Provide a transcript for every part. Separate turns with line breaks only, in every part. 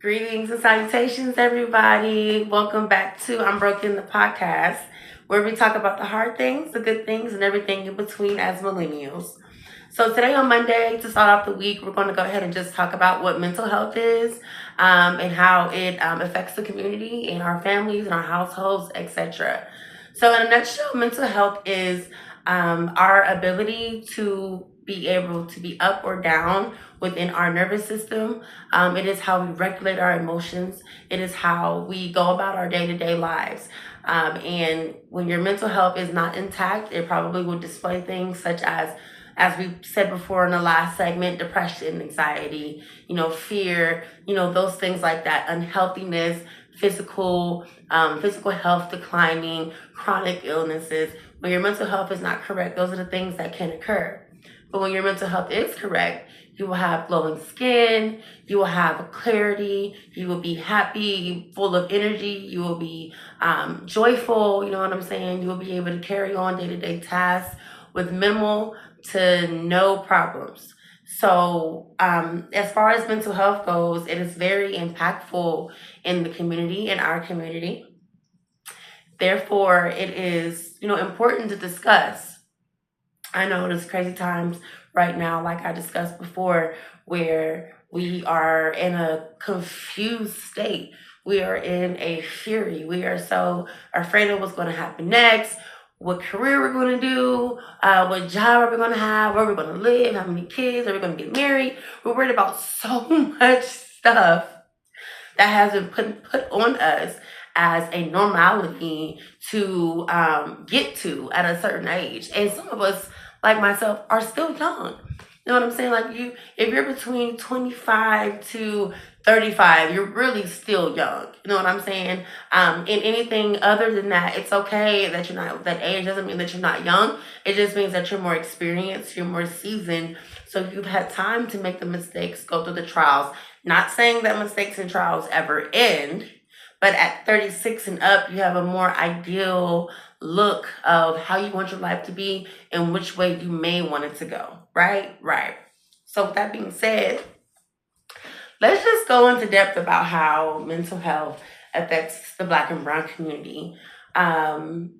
Greetings and salutations, everybody. Welcome back to I'm Broken, the podcast, where we talk about the hard things, the good things, and everything in between as millennials. So, today on Monday, to start off the week, we're going to go ahead and just talk about what mental health is and how it affects the community and our families and our households, etc. So, in a nutshell, mental health is our ability to be able to be up or down within our nervous system. It is how we regulate our emotions. It is how we go about our day to day lives. And when your mental health is not intact, it probably will display things such as we said before in the last segment, depression, anxiety, fear, those things like that, unhealthiness, physical health declining, chronic illnesses. When your mental health is not correct, those are the things that can occur. But when your mental health is correct, you will have glowing skin, you will have clarity, you will be happy, full of energy, you will be joyful, you know what I'm saying? You will be able to carry on day to day tasks with minimal to no problems. So, as far as mental health goes, it is very impactful in the community, in our community. Therefore, it is, important to discuss. I know there's crazy times right now, like I discussed before, where we are in a confused state. We are in a fury. We are so afraid of what's going to happen next, what career we're going to do, what job are we going to have, where we're going to live, how many kids, are we going to get married? We're worried about so much stuff that has been put on us as a normality to get to at a certain age. And some of us, like myself, are still young. You know what I'm saying? Like if you're between 25 to 35, you're really still young. You know what I'm saying? And anything other than that, it's okay that you're not, that age doesn't mean that you're not young. It just means that you're more experienced, you're more seasoned. So you've had time to make the mistakes, go through the trials. Not saying that mistakes and trials ever end, but at 36 and up, you have a more ideal look of how you want your life to be and which way you may want it to go. Right? Right. So, with that being said, let's just go into depth about how mental health affects the Black and Brown community.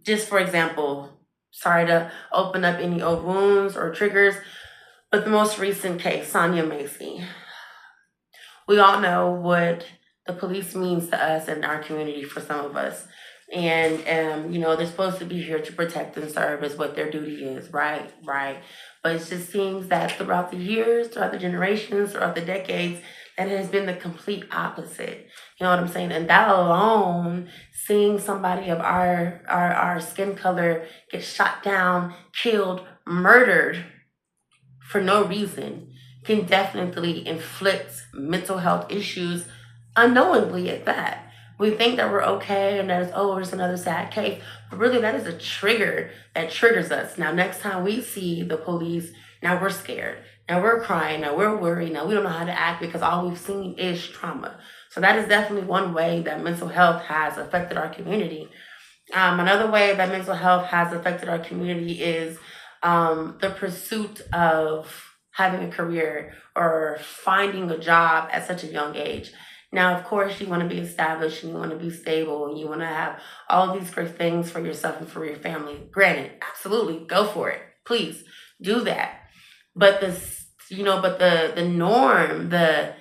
Just for example, sorry to open up any old wounds or triggers, but the most recent case, Sonia Macy. We all know what the police means to us and our community for some of us. And, they're supposed to be here to protect and serve is what their duty is, right? Right. But it just seems that throughout the years, throughout the generations, throughout the decades, that has been the complete opposite. You know what I'm saying? And that alone, seeing somebody of our skin color get shot down, killed, murdered for no reason can definitely inflict mental health issues unknowingly at that. We think that we're okay and that it's, oh, it's another sad case. But really, that is a trigger that triggers us. Now, next time we see the police, now we're scared. Now we're crying. Now we're worried. Now we don't know how to act because all we've seen is trauma. So that is definitely one way that mental health has affected our community. Another way that mental health has affected our community is the pursuit of having a career or finding a job at such a young age. Now, of course, you want to be established and you want to be stable and you want to have all these great things for yourself and for your family. Granted, absolutely, go for it. Please do that. But the norm, the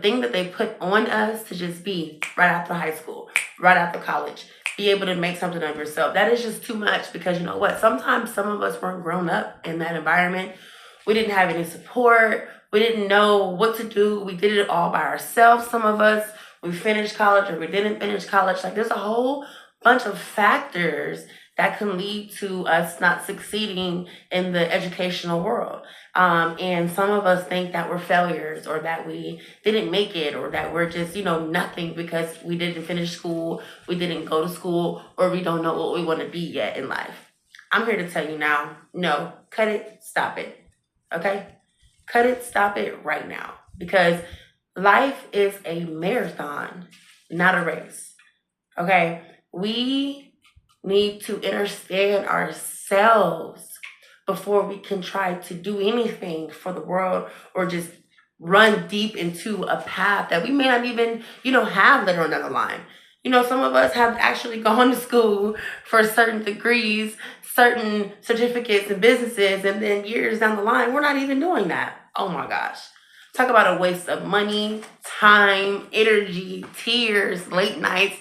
thing that they put on us to just be right after high school, right after college, be able to make something of yourself. That is just too much because you know what? Sometimes some of us weren't grown up in that environment. We didn't have any support. We didn't know what to do. We did it all by ourselves. Some of us, we finished college or we didn't finish college. Like there's a whole bunch of factors that can lead to us not succeeding in the educational world. And some of us think that we're failures or that we didn't make it or that we're just, nothing because we didn't finish school, we didn't go to school, or we don't know what we want to be yet in life. I'm here to tell you now, no, cut it, stop it. Okay? Cut it, stop it right now. Because life is a marathon, not a race. Okay? We need to understand ourselves before we can try to do anything for the world or just run deep into a path that we may not even, have later on down the line. Some of us have actually gone to school for certain degrees, certain certificates and businesses, and then years down the line, we're not even doing that. Oh my gosh. Talk about a waste of money, time, energy, tears, late nights,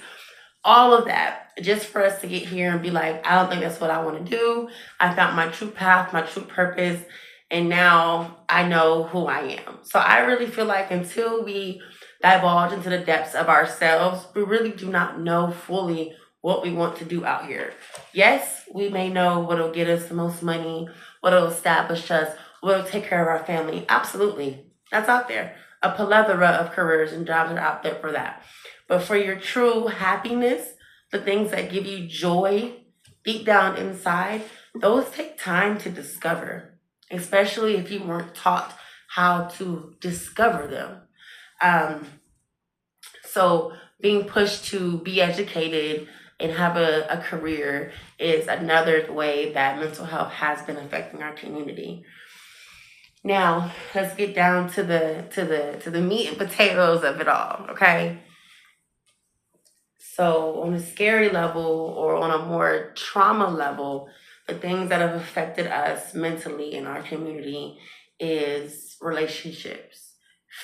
all of that, just for us to get here and be like, I don't think that's what I want to do. I found my true path, my true purpose, and now I know who I am. So I really feel like until we divulge into the depths of ourselves, we really do not know fully what we want to do out here. Yes, we may know what'll get us the most money, what'll establish us, what'll take care of our family. Absolutely. That's out there. A plethora of careers and jobs are out there for that. But for your true happiness, the things that give you joy deep down inside, those take time to discover, especially if you weren't taught how to discover them. So being pushed to be educated and have a career is another way that mental health has been affecting our community. Now, let's get down to the meat and potatoes of it all, okay? So on a scary level or on a more trauma level, the things that have affected us mentally in our community is relationships,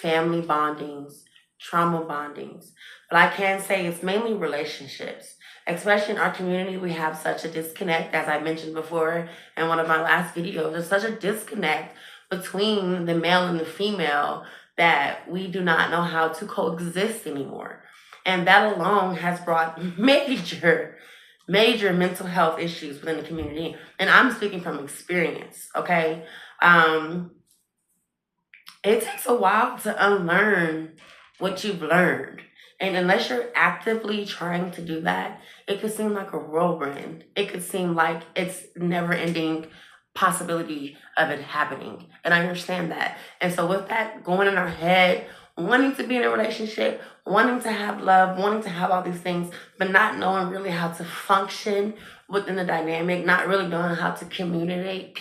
family bondings, trauma bondings. But I can say it's mainly relationships. Especially in our community, we have such a disconnect, as I mentioned before in one of my last videos. There's such a disconnect between the male and the female that we do not know how to coexist anymore. And that alone has brought major mental health issues within the community. And I'm speaking from experience, okay? It takes a while to unlearn what you've learned. And unless you're actively trying to do that, it could seem like a whirlwind. It could seem like it's never ending possibility of it happening. And I understand that. And so with that going in our head, wanting to be in a relationship, wanting to have love, wanting to have all these things, but not knowing really how to function within the dynamic, not really knowing how to communicate,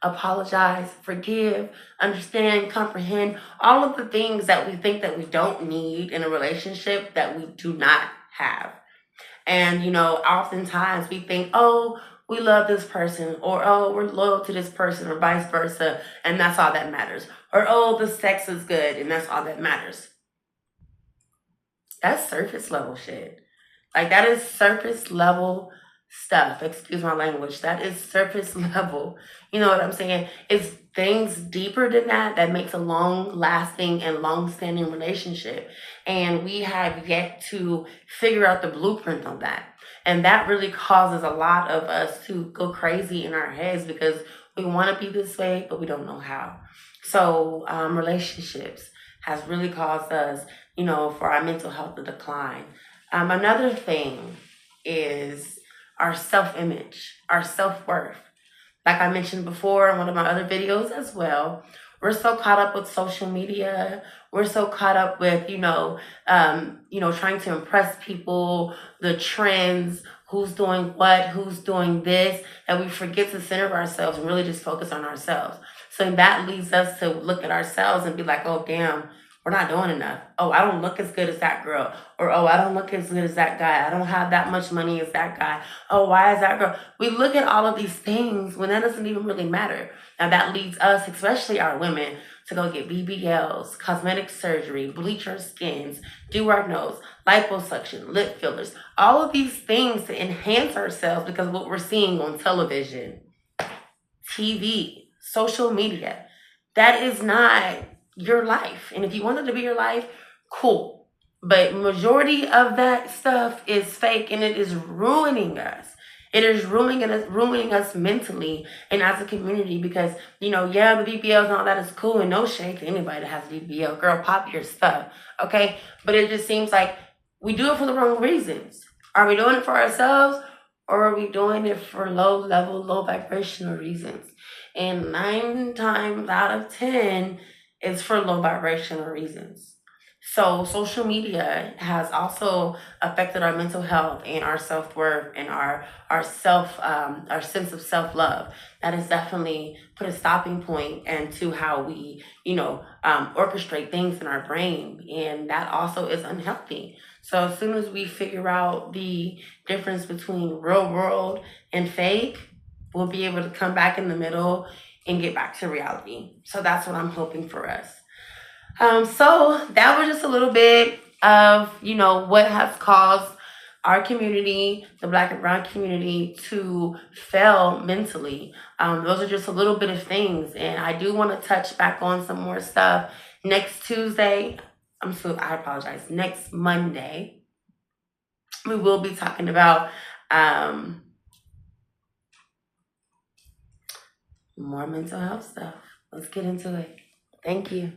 apologize, forgive, understand, comprehend, all of the things that we think that we don't need in a relationship that we do not have. And, oftentimes we think, oh, we love this person, or oh, we're loyal to this person, or vice versa, and that's all that matters. Or oh, the sex is good, and that's all that matters. That's surface level shit. Like, that is surface level stuff. Excuse my language. That is surface level. You know what I'm saying? It's things deeper than that makes a long-lasting and long-standing relationship. And we have yet to figure out the blueprint on that. And that really causes a lot of us to go crazy in our heads because we want to be this way, but we don't know how. So relationships has really caused us, for our mental health to decline. Another thing is our self-image, our self-worth. Like I mentioned before in one of my other videos as well, we're so caught up with social media. We're so caught up with, trying to impress people, the trends, who's doing what, who's doing this, that we forget to center ourselves and really just focus on ourselves. So that leads us to look at ourselves and be like, oh, damn, we're not doing enough. Oh, I don't look as good as that girl. Or, oh, I don't look as good as that guy. I don't have that much money as that guy. Oh, why is that girl? We look at all of these things when that doesn't even really matter. Now that leads us, especially our women, to go get BBLs, cosmetic surgery, bleach our skins, do our nose, liposuction, lip fillers, all of these things to enhance ourselves because of what we're seeing on television, TV, social media. That is not your life. And if you want it to be your life, cool. But majority of that stuff is fake and it is ruining us. It is ruining us mentally and as a community because, the BBLs and all that is cool and no shade to anybody that has a BBL. Girl, pop your stuff, okay? But it just seems like we do it for the wrong reasons. Are we doing it for ourselves or are we doing it for low level, low vibrational reasons? And 9 times out of 10, it's for low vibrational reasons. So social media has also affected our mental health and our self worth and our sense of self love. That has definitely put a stopping point into how we orchestrate things in our brain, and that also is unhealthy. So as soon as we figure out the difference between real world and fake, we'll be able to come back in the middle and get back to reality. So that's what I'm hoping for us. So that was just a little bit of, what has caused our community, the Black and Brown community, to fail mentally. Those are just a little bit of things. And I do want to touch back on some more stuff next Tuesday. I apologize. Next Monday, we will be talking about more mental health stuff. Let's get into it. Thank you.